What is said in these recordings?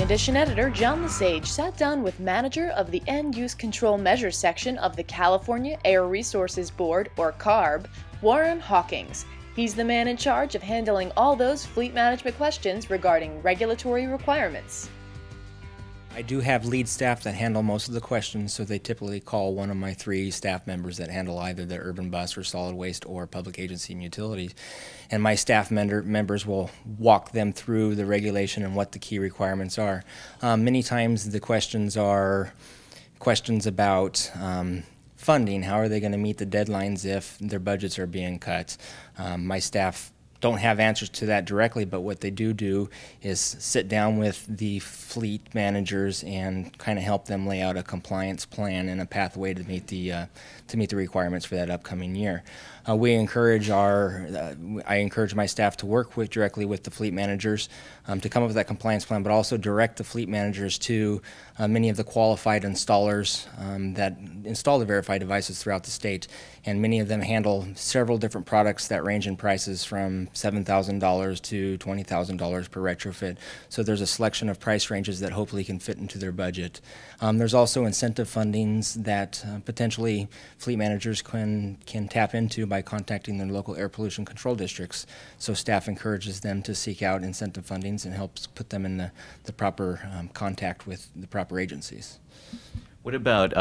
Edition editor Jon LeSage sat down with manager of the End Use Control Measures section of the California Air Resources Board, or CARB, Warren Hawkins. He's the man in charge of handling all those fleet management questions regarding regulatory requirements. I do have lead staff that handle most of the questions, so they typically call one of my 3 staff members that handle either the urban bus or solid waste or public agency and utilities. And my staff members will walk them through the regulation and what the key requirements are. Many times the questions are questions about funding. How are they going to meet the deadlines if their budgets are being cut? My staff don't have answers to that directly, but what they do is sit down with the fleet managers and kind of help them lay out a compliance plan and a pathway to meet the requirements for that upcoming year. I encourage my staff to work directly with the fleet managers to come up with that compliance plan, but also direct the fleet managers to many of the qualified installers that install the verified devices throughout the state. And many of them handle several different products that range in prices from $7,000 to $20,000 per retrofit. So there's a selection of price ranges that hopefully can fit into their budget. There's also incentive fundings that potentially fleet managers can tap into by contacting their local air pollution control districts. So staff encourages them to seek out incentive fundings and helps put them in the proper contact with the proper agencies. What about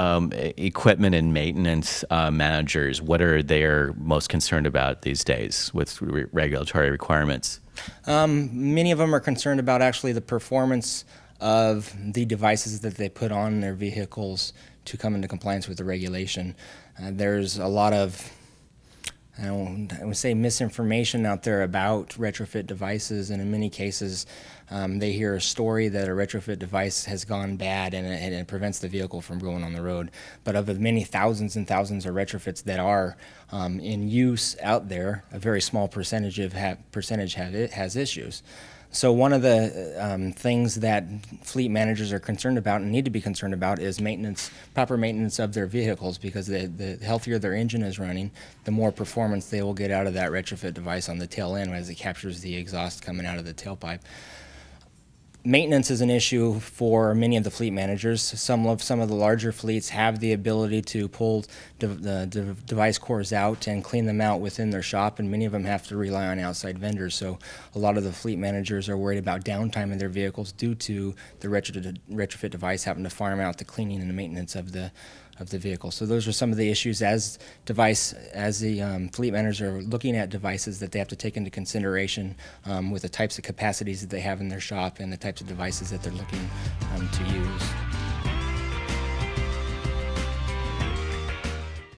equipment and maintenance managers? What are they most concerned about these days with regulatory requirements? Many of them are concerned about actually the performance of the devices that they put on their vehicles to come into compliance with the regulation. There's a lot of, I would say, misinformation out there about retrofit devices, and in many cases they hear a story that a retrofit device has gone bad and it prevents the vehicle from going on the road. But of the many thousands and thousands of retrofits that are in use out there, a very small percentage has issues. So one of the things that fleet managers are concerned about and need to be concerned about is proper maintenance of their vehicles, because the healthier their engine is running, the more performance they will get out of that retrofit device on the tail end as it captures the exhaust coming out of the tailpipe. Maintenance is an issue for many of the fleet managers. Some of the larger fleets have the ability to pull the device cores out and clean them out within their shop, and many of them have to rely on outside vendors. So a lot of the fleet managers are worried about downtime in their vehicles due to the retrofit device having to farm out the cleaning and the maintenance of the vehicle. So those are some of the issues as the fleet managers are looking at devices that they have to take into consideration with the types of capacities that they have in their shop and the types of devices that they're looking to use.